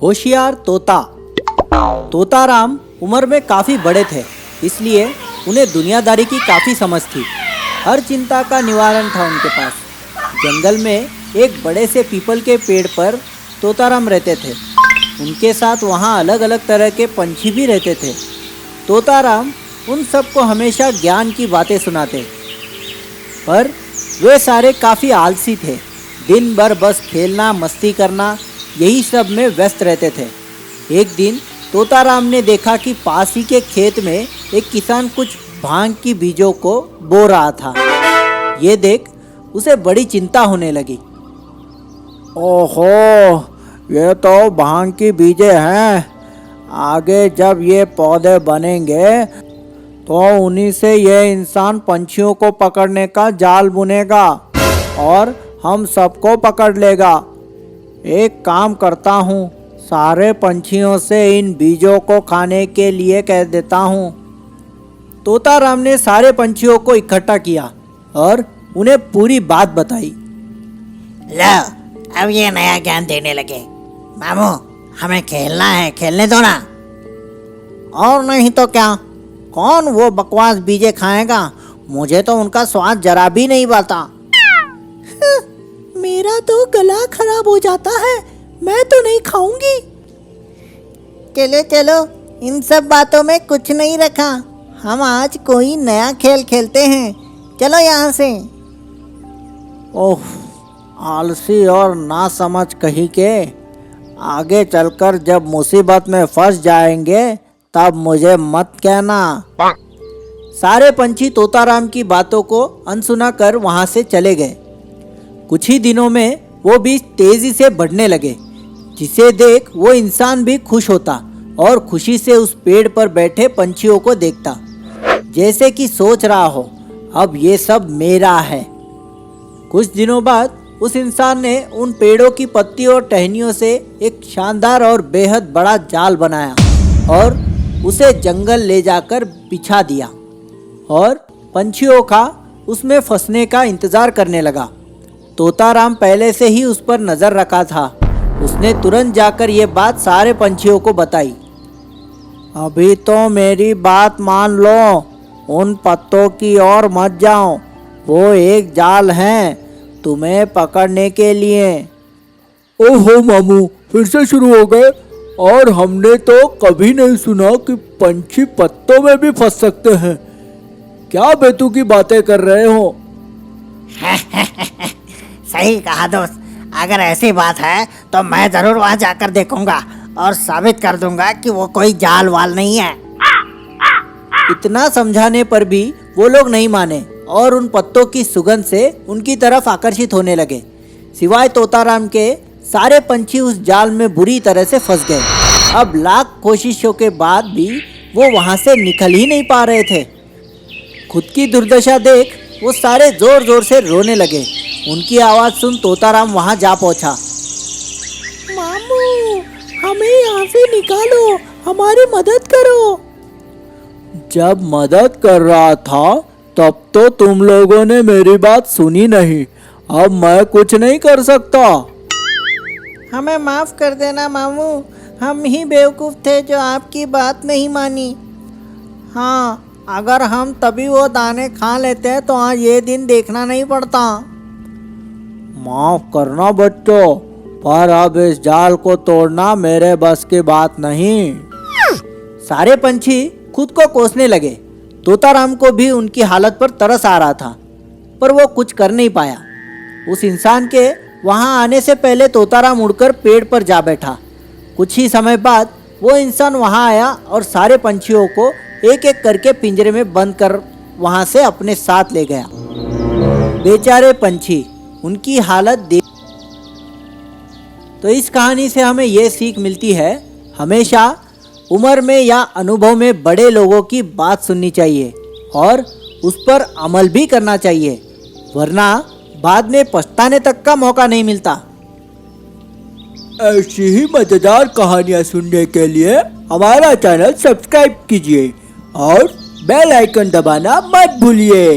होशियार तोता। तोताराम उम्र में काफ़ी बड़े थे, इसलिए उन्हें दुनियादारी की काफ़ी समझ थी। हर चिंता का निवारण था उनके पास। जंगल में एक बड़े से पीपल के पेड़ पर तोताराम रहते थे। उनके साथ वहाँ अलग अलग तरह के पंछी भी रहते थे। तोताराम उन सबको हमेशा ज्ञान की बातें सुनाते, पर वे सारे काफ़ी आलसी थे। दिन भर बस खेलना, मस्ती करना, यही सब में व्यस्त रहते थे। एक दिन तोताराम ने देखा कि पास ही के खेत में एक किसान कुछ भांग की बीजों को बो रहा था। ये देख उसे बड़ी चिंता होने लगी। ओहो, ये तो भांग की बीजें हैं। आगे जब ये पौधे बनेंगे तो उन्हीं से ये इंसान पंछियों को पकड़ने का जाल बुनेगा और हम सबको पकड़ लेगा। एक काम करता हूँ, सारे पंछियों से इन बीजों को खाने के लिए कह देता हूँ। तोताराम ने सारे पंछियों को इकट्ठा किया और उन्हें पूरी बात बताई। लो, अब ये नया ज्ञान देने लगे। मामू, हमें खेलना है, खेलने दो ना। और नहीं तो क्या, कौन वो बकवास बीजे खाएगा? मुझे तो उनका स्वाद जरा भी नहीं पाता। मेरा तो गला खराब हो जाता है, मैं तो नहीं खाऊंगी। चलो चलो, इन सब बातों में कुछ नहीं रखा। हम आज कोई नया खेल खेलते हैं। चलो यहाँ से। ओह, आलसी और नासमझ कहीं के। आगे चलकर जब मुसीबत में फंस जाएंगे तब मुझे मत कहना। सारे पंछी तोताराम की बातों को अनसुना कर वहां से चले गए। कुछ ही दिनों में वो बीज तेजी से बढ़ने लगे, जिसे देख वो इंसान भी खुश होता और खुशी से उस पेड़ पर बैठे पंछियों को देखता, जैसे कि सोच रहा हो अब ये सब मेरा है। कुछ दिनों बाद उस इंसान ने उन पेड़ों की पत्ती और टहनियों से एक शानदार और बेहद बड़ा जाल बनाया और उसे जंगल ले जाकर बिछा दिया और पंछियों का उसमें फंसने का इंतजार करने लगा। तोताराम पहले से ही उस पर नजर रखा था। उसने तुरंत जाकर ये बात सारे पंछियों को बताई। अभी तो मेरी बात मान लो, उन पत्तों की ओर मत जाओ। वो एक जाल है तुम्हें पकड़ने के लिए। ओहो मामू, फिर से शुरू हो गए। और हमने तो कभी नहीं सुना कि पंछी पत्तों में भी फंस सकते हैं। क्या बेतुकी बातें कर रहे हो? सही कहा दोस्त। अगर ऐसी बात है तो मैं जरूर वहां जाकर देखूंगा और साबित कर दूंगा कि वो कोई जाल वाल नहीं है। इतना समझाने पर भी वो लोग नहीं माने और उन पत्तों की सुगंध से उनकी तरफ आकर्षित होने लगे। सिवाय तोताराम के सारे पंछी उस जाल में बुरी तरह से फंस गए। अब लाख कोशिशों के बाद भी वो वहां से निकल ही नहीं पा रहे थे। खुद की दुर्दशा देख वो सारे जोर जोर से रोने लगे। उनकी आवाज़ सुन तोताराम वहां जा पहुंचा। मामू, हमें यहाँ से निकालो, हमारी मदद करो। जब मदद कर रहा था तब तो तुम लोगों ने मेरी बात सुनी नहीं। अब मैं कुछ नहीं कर सकता। हमें माफ कर देना मामू, हम ही बेवकूफ़ थे जो आपकी बात नहीं मानी। हाँ, अगर हम तभी वो दाने खा लेते तो आज ये दिन देखना नहीं पड़ता। माफ करना बच्चों, पर अब इस जाल को तोड़ना मेरे बस की बात नहीं। सारे पंछी खुद को कोसने लगे। तोताराम को भी उनकी हालत पर तरस आ रहा था, पर वो कुछ कर नहीं पाया। उस इंसान के वहां आने से पहले तोताराम उड़कर पेड़ पर जा बैठा। कुछ ही समय बाद वो इंसान वहां आया और सारे पंछियों को एक एक करके पिंजरे में बंद कर वहां से अपने साथ ले गया। बेचारे पंछी, उनकी हालत देख। तो इस कहानी से हमें ये सीख मिलती है, हमेशा उम्र में या अनुभव में बड़े लोगों की बात सुननी चाहिए और उस पर अमल भी करना चाहिए, वरना बाद में पछताने तक का मौका नहीं मिलता। ऐसी ही मजेदार कहानियाँ सुनने के लिए हमारा चैनल सब्सक्राइब कीजिए और बेल आइकन दबाना मत भूलिए।